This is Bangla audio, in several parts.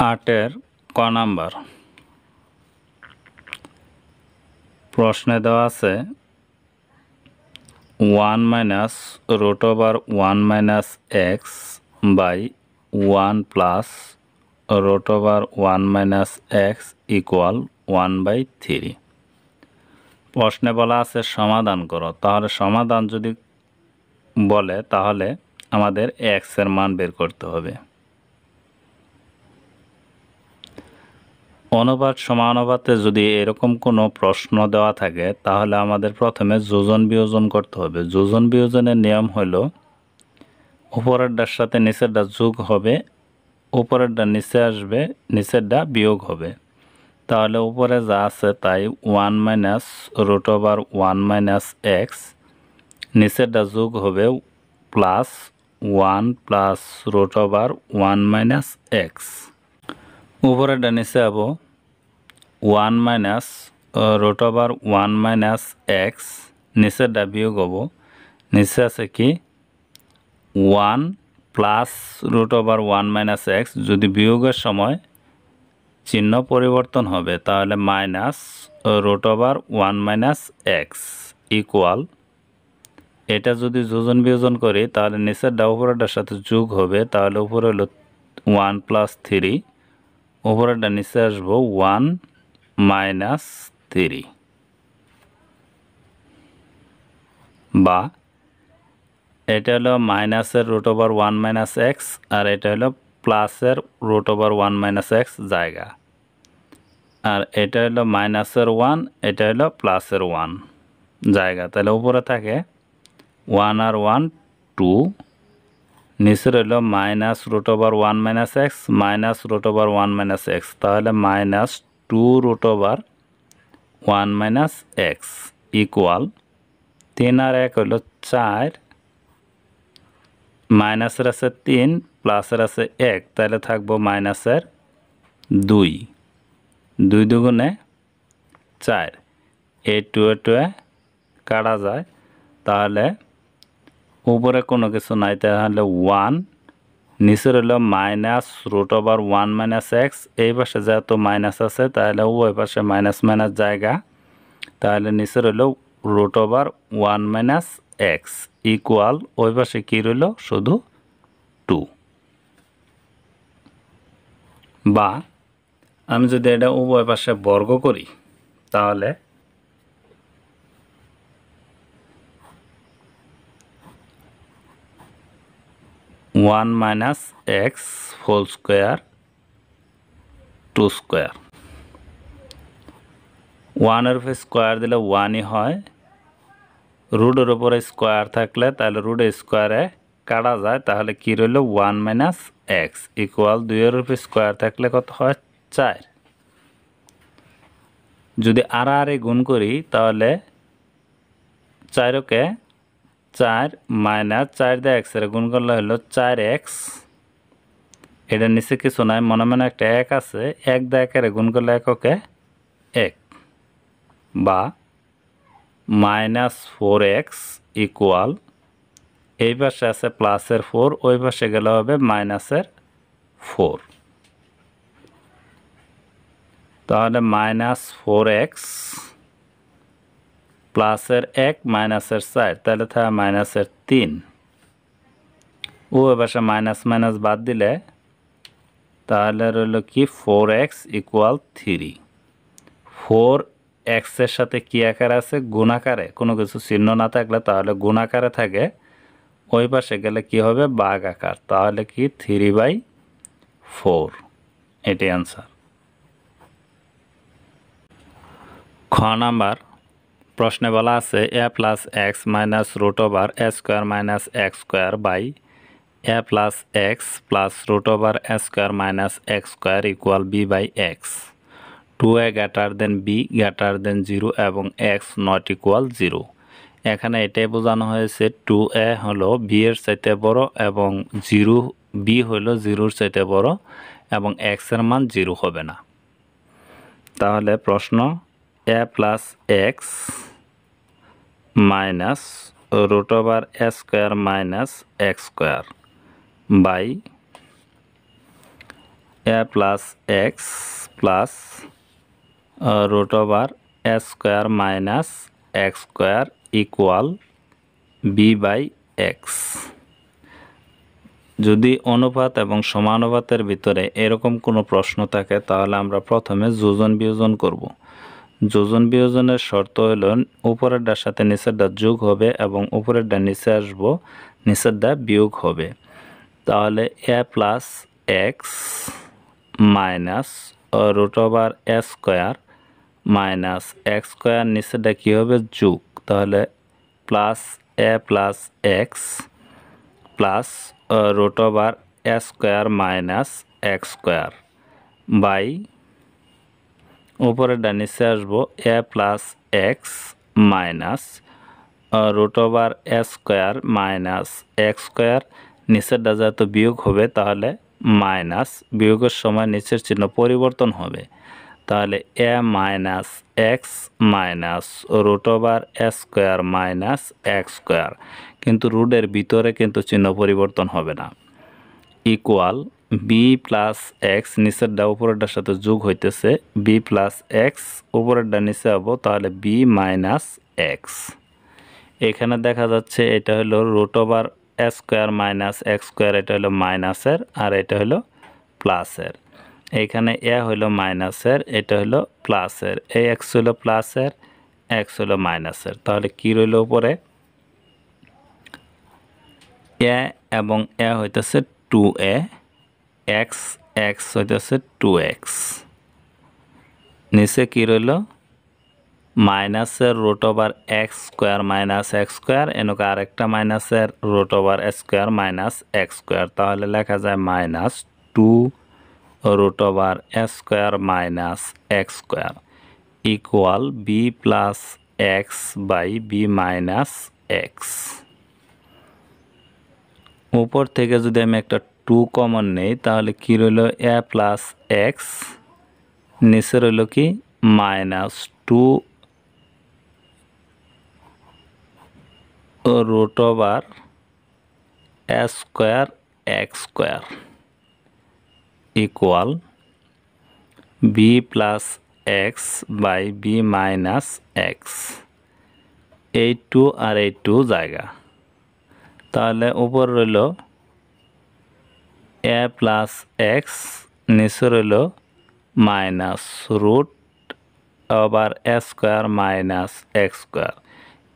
আটের ক নাম্বার প্রশ্নে দেওয়া আছে 1 minus root over 1 minus x by 1 plus root over 1 minus x equal 1/3। প্রশ্নে বলা আছে সমাধান করো। তাহলে সমাধান যদি বলে তাহলে আমাদের এক্স এর মান বের করতে হবে। অনুপাত সমানুপাতে যদি এরকম কোনো প্রশ্ন দেওয়া থাকে তাহলে আমাদের প্রথমে যোজন বিয়োজন করতে হবে। যোজন বিয়োজনের নিয়ম হলো উপরেরটার সাথে নিচেরটা যোগ হবে, উপরেরটা নিচে আসবে, নিচেরটা বিয়োগ হবে। তাহলে উপরে যা আছে তাই 1 minus root over 1 minus x, নিচেরটা যোগ হবে plus 1 plus root over 1 minus x. উপরেরটা নিচে যাবো 1 minus root over 1 minus x, নিচেরটা বিয়োগ হবো, নিচে আছে কি 1 plus root over 1 minus x. যদি বিয়োগের সময় চিহ্ন পরিবর্তন হবে তাহলে minus root over 1 minus x equal, এটা যদি যোজন বিয়োজন করি তাহলে নিচেরটা উপরেরটার সাথে যোগ হবে, তাহলে উপরে হলো 1 প্লাস 3, উপরেরটা নিচে আসবো 1 মাইনাস 3, বা এটা হলো মাইনাসের রুট ওভার 1 মাইনাস এক্স আর এটা হলো প্লাসের রুট ওভার 1 মাইনাস এক্স জায়গা, আর এটা হলো মাইনাসের 1, এটা হলো প্লাসের 1 জায়গা। তাহলে উপরে থাকে 1 আর 1 2, নিচের হলো minus root over 1 minus x minus root over 1 minus x, তাহলে minus 2 root over 1 minus x equal 3 আর 1 হলো 4, মাইনাসের আছে 3 প্লাসের আছে 1, তাহলে থাকবো মাইনাসের 2, 2 দুগুণে 4, এই 2 এ 2 কাটা যায়, তাহলে উপরে কোনো কিছু নাই, তাহলে 1, নিচের হলো minus root over 1 minus x, এই পাশে যেহেতু মাইনাস আছে তাহলে ওই পাশে মাইনাস মাইনাস জায়গা, তাহলে নিচের হলো root over 1 minus x equal ওই পাশে কী রইল শুধু 2। বা আমি যদি এটা উভয় পাশে বর্গ করি তাহলে 1 minus x whole square 2 square, 1 এর উপরে স্কোয়ার দিলে 1ই হয়, রুটের উপরে স্কোয়ার থাকলে তাহলে রুটে স্কোয়ারে কাটা যায়, তাহলে কি রইল 1 মাইনাস এক্স ইকুয়াল 2 এর উপরে স্কোয়ার থাকলে কত হয় 4। যদি আর গুণ করি তাহলে 4কে 4 মাইনাস 4 দিয়ে এক্স এর গুণ করলে হলো 4x, এটা নিচে কিছু নাই, মনে মনে একটা 1 আছে, 1 দিয়ে 1 এর গুণ করলে এককে 1, বা মাইনাস 4x ইকুয়াল, এই পাশে আছে প্লাসের 4, ওই পাশে গেলে হবে মাইনাসের 4, তাহলে মাইনাস 4x প্লাসের 1 মাইনাসের 4, তাহলে থাকে মাইনাসের 3, ওই পাশে মাইনাস মাইনাস বাদ দিলে তাহলে রইল কি 4x ইকুয়াল 3। 4x এর সাথে কি আকারে আছে গুণাকারে, কোনো কিছু চিহ্ন না থাকলে তাহলে গুণাকারে থাকে, ওই পাশে গেলে কি হবে ভাগ আকার, তাহলে কি 3/4, এটি অ্যান্সার। খ নাম্বার প্রশ্নে বলা আছে a plus x minus root over a square minus x square by a plus x plus root over a square minus x square equal b/x, 2a greater than b greater than 0 এবং x নট ইকুয়াল 0। এখানে এটাই বোঝানো হয়েছে 2a হলো b এর চাইতে বড় এবং b হলো 0-র চাইতে বড় এবং x এর মান 0 হবে না। তাহলে প্রশ্ন a plus x minus root over a square minus x square by a plus x plus root over a square minus x square equal b by x. যদি অনুপাত এবং সমানুপাতের ভিতরে এরকম কোনো প্রশ্ন থাকে তাহলে আমরা প্রথমে যোজন বিয়োজন করব। যোজন বিয়োজনের শর্ত হল উপরেরটার সাথে নিচেরটা যোগ হবে এবং উপরেরটা নিচে আসবো, নিচেরটা বিয়োগ হবে। তাহলে a plus x minus root over a square minus x square নিচেরটা কী হবে যোগ, তাহলে plus a plus x plus root over a square minus x square by উপরেরটা নিচে আসবো a plus x minus root over a square minus x square নিচেরটা যেহেতু বিয়োগ হবে তাহলে মাইনাস, বিয়োগের সময় নিচের চিহ্ন পরিবর্তন হবে, তাহলে a minus x minus root over a square minus x square, কিন্তু রুটের ভিতরে কিন্তু চিহ্ন পরিবর্তন হবে না, ইকুয়াল বি প্লাস এক্স নিচেরটা উপরেরটার সাথে যোগ হইতেছে, বি প্লাস এক্স উপরেরটা নিচে হবো, তাহলে বি মাইনাস এক্স। এখানে দেখা যাচ্ছে এটা হলো root over a square minus x square, এটা হলো মাইনাসের আর এটা হলো প্লাসের। এইখানে এ হলো মাইনাসের, এটা হলো প্লাসের, এই এক্স হলো প্লাসের, এক্স হলো মাইনাসের, তাহলে কি রইল উপরে এ এবং এ হইতেছে 2a, এক্স এক্স হইতেছে 2x, নিচে কি রইল মাইনাসের root over x square minus x square, এনেকে আরেকটা মাইনাসের root over square minus x square, তাহলে লেখা যায় minus 2 root over a square minus x square equal b plus x by b minus x. উপর থেকে যদি আমি একটা 2 কমন নেই তাহলে কি রইল এ প্লাস এক্স, নিচে রইল কি minus 2 root over a square x square equal b plus x by b minus x. এই 2 আর এই 2 জায়গা, তাহলে উপর রইল এ প্লাস এক্স, নিচে রইল minus root over a square minus x square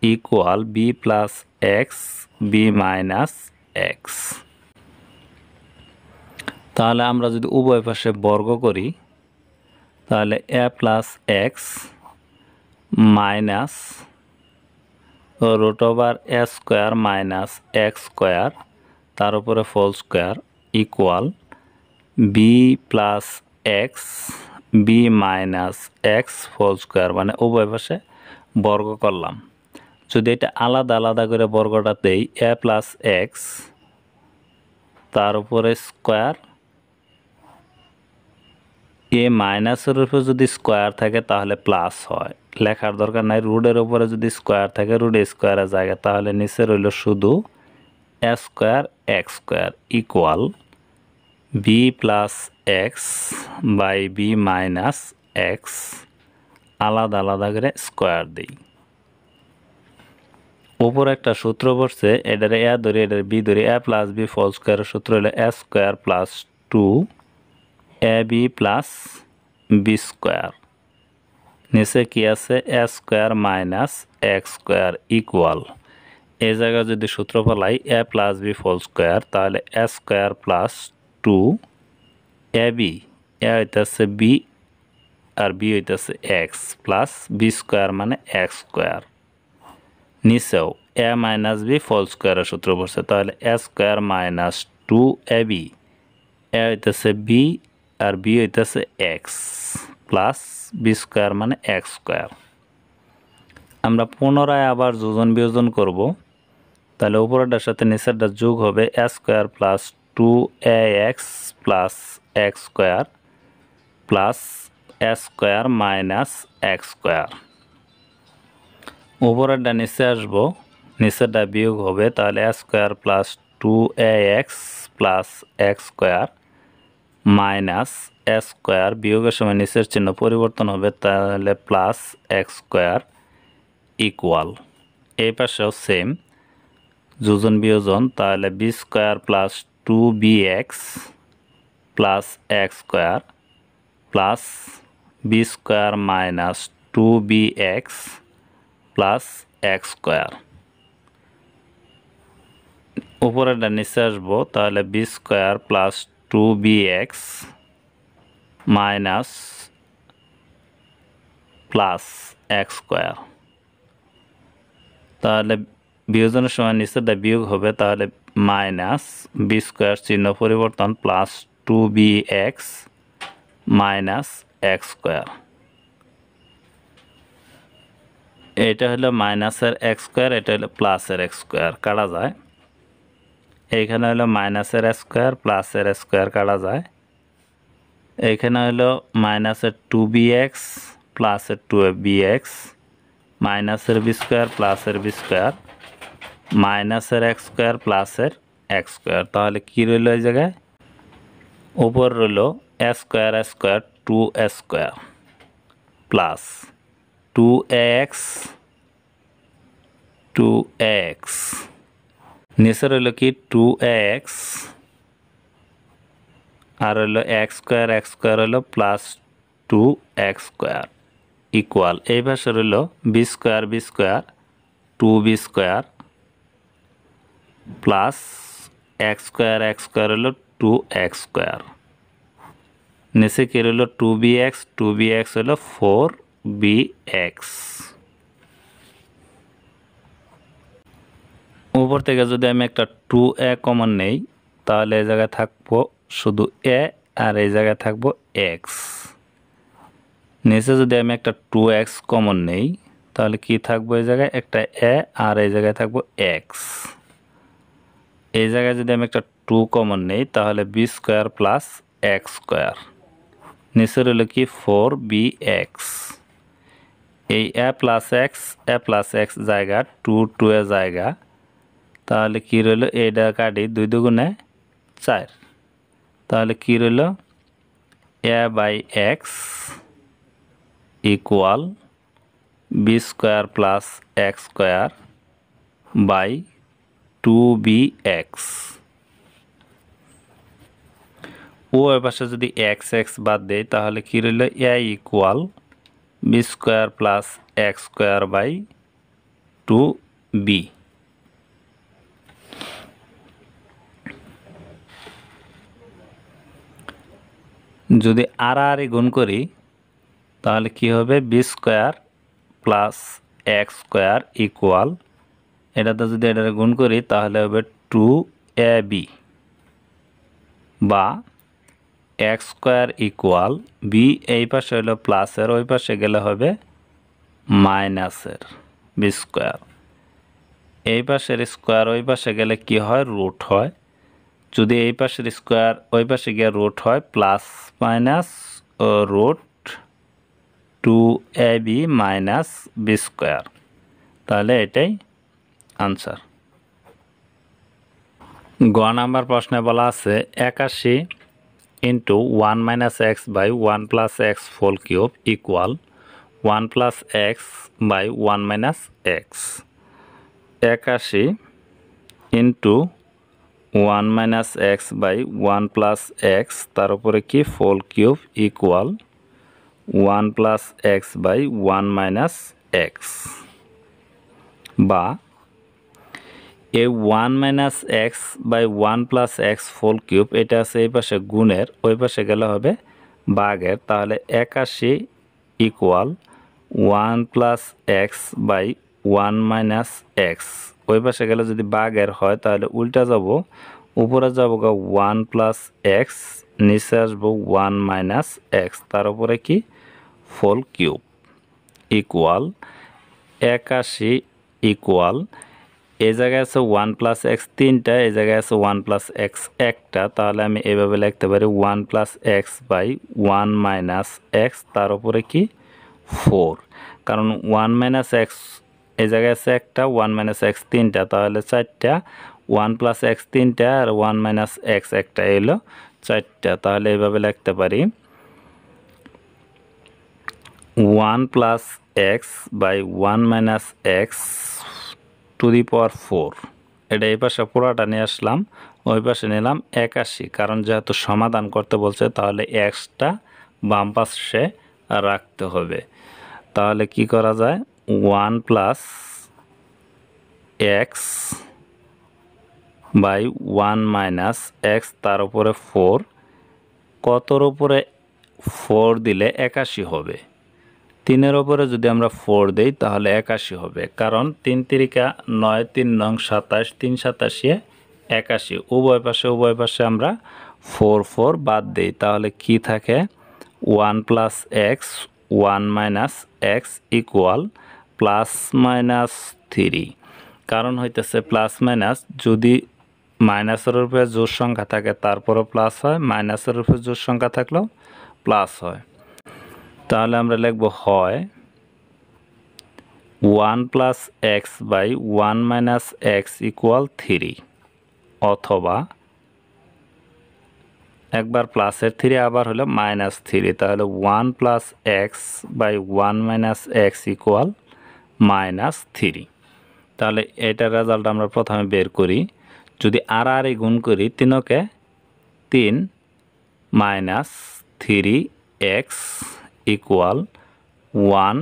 equal b plus x b minus x. তাহলে আমরা যদি উভয় পাশে বর্গ করি তাহলে a plus x minus root over a square minus x square তার উপরে whole square equal b plus x b minus x whole square, মানে উভয় পাশে বর্গ করলাম। যদি এটা আলাদা আলাদা করে বর্গটা দেই এ প্লাস এক্স তার উপরে স্কোয়ার, এ মাইনাসের উপরে যদি স্কোয়ার থাকে তাহলে প্লাস হয়, লেখার দরকার নাই, রুটের উপরে যদি স্কোয়ার থাকে রুটে স্কোয়ারের জায়গায়, তাহলে নিচে রইল শুধু a square x square equal b plus x by b minus x, আলাদা আলাদা করে স্কোয়ার দিই। উপরে একটা সূত্র পড়ছে, এটারে এ ধরি এটার বি ধরি, এ প্লাস বি হোল স্কোয়ারের সূত্র হলো a square plus 2 a b plus b square, নিচে কি আছে a square minus x square equal, এই জায়গায় যদি সূত্র ফলাই a plus b whole square তাহলে a square plus 2 a b, a হইতেছে বি আর বি হইতেছে এক্স প্লাস বি স্কোয়ার মানে এক্স স্কোয়ার, নিচেও এ মাইনাস বি হোল স্কোয়ারের সূত্র পড়ছে, তাহলে a square minus 2 a b, a হইতেছে বি আর বি হইতেছে এক্স প্লাস বি স্কোয়ার মানে এক্স স্কোয়ার। আমরা পুনরায় আবার যোজন বিয়োজন করব, তাহলে উপরেরটার সাথে নিচেরটা যোগ হবে a square plus 2 a x plus x square plus a square minus x square, উপরেরটা নিচে আসবো, নিচেরটা বিয়োগ হবে, তাহলে a square plus 2 a x plus x square minus a square, বিয়োগের সময় নিচের চিহ্ন পরিবর্তন হবে, তাহলে প্লাস এক্স স্কোয়ার ইকুয়াল, এই পাশেও সেম যোজন বিয়োজন, তাহলে b square plus 2bx plus x square plus b square minus 2bx plus x square. উপরেরটা নিচে আসবো, তাহলে b square plus 2bx minus plus x square, তাহলে বিয়োজনের সময় নিচেরটা বিয়োগ হবে, তাহলে মাইনাস বি স্কোয়ার চিহ্ন পরিবর্তন plus 2bx minus x square. এটা হলো মাইনাসের এক্স স্কোয়ার, এটা হলো প্লাসের এক্স স্কোয়ার, কাটা যায়। এইখানে হলো মাইনাসের স্কোয়ার প্লাসের স্কোয়ার, কাটা যায়। এইখানে হলো মাইনাসের 2bx প্লাসের 2bx মাইনাসের বি স্কোয়ার প্লাসের বি স্কোয়ার মাইনাসের এক্স স্কোয়ার প্লাসের এক্স স্কোয়ার, তাহলে কি রইল এই জায়গায়? উপর রইল a square square 2a square plus 2ax নিচে রইল কি 2ax আর হইল এক্স স্কোয়ার হইল প্লাস 2x স্কোয়ার ইকুয়াল, এই পাশে রইল b square 2b square plus x square হইল 2x স্কোয়ার, নিচে কি রইল 2bx হইল 4bx। উপর থেকে যদি আমি একটা 2a কমন নেই, তাহলে এই জায়গায় থাকবো শুধু a আর এই জায়গায় থাকবো x। নিচে যদি আমি একটা 2x কমন নেই, তাহলে কি থাকবো এই জায়গায়? একটা a আর এই জায়গায় থাকবো x। এই জায়গায় যদি আমি একটা 2 কমন নেই, তাহলে b square plus x square, নিচে রইল কি 4bx। এই a প্লাস এক্স জায়গা 2 এ জায়গা, তাহলে কি রইল? এইটা কাটি 2 দুগুণে 4, তাহলে কি রইল? a by x equal b square plus x square by 2bx। ও এর পাশে যদি x বাদ দেই, তাহলে কি রইল? a equal b square plus x square by 2b। যদি আড়াআড়ি গুণ করি, তাহলে কি হবে? B square plus x square equal, এটাতে যদি এটা গুণ করি তাহলে হবে 2ab বা এক্স স্কোয়ার ইকুয়াল বি, এই পাশে হলো প্লাসের, ওই পাশে গেলে হবে মাইনাসের বি স্কোয়ার। এই পাশের স্কোয়ার ওই পাশে গেলে কি হয়? রুট হয়। যদি এই পাশের স্কোয়ার ওই পাশে গিয়ে রুট হয়, plus minus root 2ab minus b square, তাহলে এটাই আনসার। গ নাম্বার প্রশ্নে বলা আছে 81 into 1 minus x by 1 plus x whole cube equal 1 plus x by 1 minus x. 81 into 1 minus x by 1 plus x, তার উপরে কি whole cube equal 1 plus x by 1 minus x, বা এই 1 minus x by 1 plus x whole cube, এটা আছে এই পাশে গুণের, ওই পাশে গেলে হবে ভাগের, তাহলে 81 equal 1 plus x by 1 minus x, ওই পাশে গেলে যদি ভাগের হয় তাহলে উল্টা যাব, উপরে যাব 1 প্লাস এক্স, নিচে আসবো 1 মাইনাস এক্স, তার উপরে কি হোল কিউব ইকুয়াল 81 ইকুয়াল, এই জায়গায় আছে 1 প্লাস এক্স 3টা, এই জায়গায় আছে 1 প্লাস এক্স 1টা, তাহলে আমি এভাবে লিখতে পারি 1 plus x by 1 minus x, তার উপরে কি 4, কারণ 1 মাইনাস এক্স এই জায়গায় আছে একটা, 1 মাইনাস এক্স 3টা, তাহলে 4টা, 1 প্লাস এক্স 3টা আর 1 মাইনাস এক্স একটা, এলো 4টা, তাহলে এইভাবে লিখতে পারি 1 plus x by 1 minus x to the power 4। এটা এই পাশে পুরোটা নিয়ে আসলাম, ওই পাশে নিলাম 81, কারণ যেহেতু সমাধান করতে বলছে তাহলে এক্সটা বাম পাশে রাখতে হবে। তাহলে কি করা যায়, 1 plus x by 1 minus x তার উপরে 4, কতর উপরে 4 দিলে 81 হবে। 3-এর উপরে যদি আমরা 4 দেই তাহলে 81 হবে, কারণ 3 তিরিকা 9, 3 নং 27, 3 87 81। উভয় পাশে আমরা 4 বাদ দেই, তাহলে কি থাকে 1 plus x 1 minus x equal plus minus 3। কারণ হইতেছে প্লাস মাইনাস, যদি মাইনাসের উপরে জোড় সংখ্যা থাকে তারপরও প্লাস হয়, মাইনাসের উপরে জোড় সংখ্যা থাকলেও প্লাস হয়। তাহলে আমরা লিখব হয় 1 plus x by 1 minus x equal 3, অথবা একবার প্লাসের 3 আবার হলো মাইনাস 3, তাহলে 1 plus x by 1 minus x equal minus 3। তাহলে এটার রেজাল্ট আমরা প্রথমে বের করি। যদি আর গুণ করি 3কে 3 minus 3x equal 1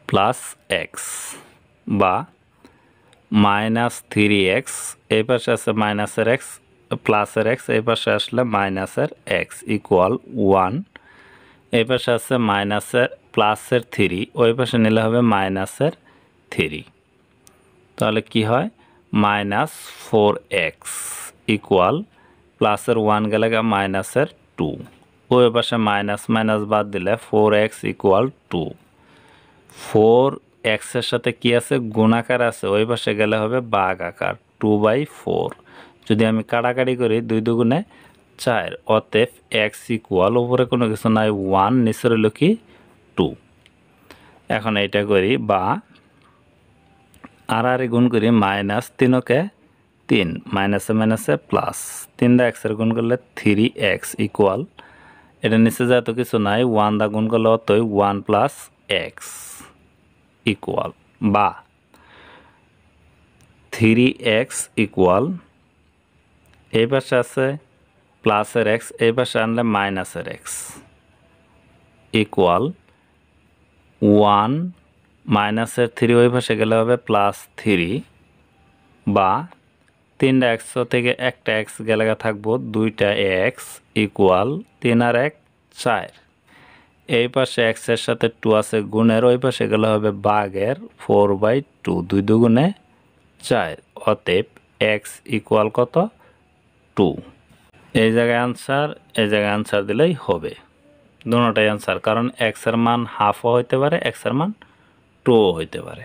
plus x, বা মাইনাস 3x, এই পাশে আছে মাইনাসের এক্স প্লাসের এক্স, এই পাশে আসলে মাইনাসের এক্স ইকুয়াল 1, এই পাশে আছে মাইনাসের প্লাসের 3, ওই পাশে নিলে হবে মাইনাসের 3। তাহলে কি হয় মাইনাস 4x ইকুয়াল প্লাসের 1 গেলে মাইনাসের 2, ওই পাশে মাইনাস মাইনাস বাদ দিলে 4x ইকুয়াল 2। 4x এর সাথে কি আছে, গুণাকার আছে, ওই পাশে গেলে হবে ভাগ আকার 2/4। যদি আমি কাটাকাটি করি 2 দুগুণে 4, অতএব x ইকুয়াল উপরে কোনো কিছু নাই 1, নিচে রইল কি 2। এখন এইটা করি, বা আর গুণ করি মাইনাস 3কে 3 মাইনাসে মাইনাসে প্লাস 3 দা x এর গুণ করলে 3x ইকুয়াল, এটা নিচে যেহেতু কিছু নাই 1 দা গুণ করলে অতই 1 প্লাস এক্স ইকুয়াল, বা 3x ইকুয়াল, এই পাশে আছে প্লাসের এক্স, এই পাশে আনলে মাইনাসের এক্স ইকুয়াল 1 মাইনাসের 3, ওই পাশে গেলে হবে প্লাস 3, বা 3টা এক্স থেকে একটা এক্স গেলে থাকবো 2টা এক্স ইকুয়াল 3 আর 1 4। এই পাশে এক্স এর সাথে 2 আছে গুণের, ওই পাশে গেলে হবে ভাগের 4/2, 2 দুগুণে 4, অতএব এক্স ইকুয়াল কত 2। এই জায়গায় আনসার, এই জায়গায় আনসার দিলেই হবে, দুটোটাই আনসার, কারণ এক্স এর মান হাফও হইতে পারে, এক্স এর মান 2ও হইতে পারে।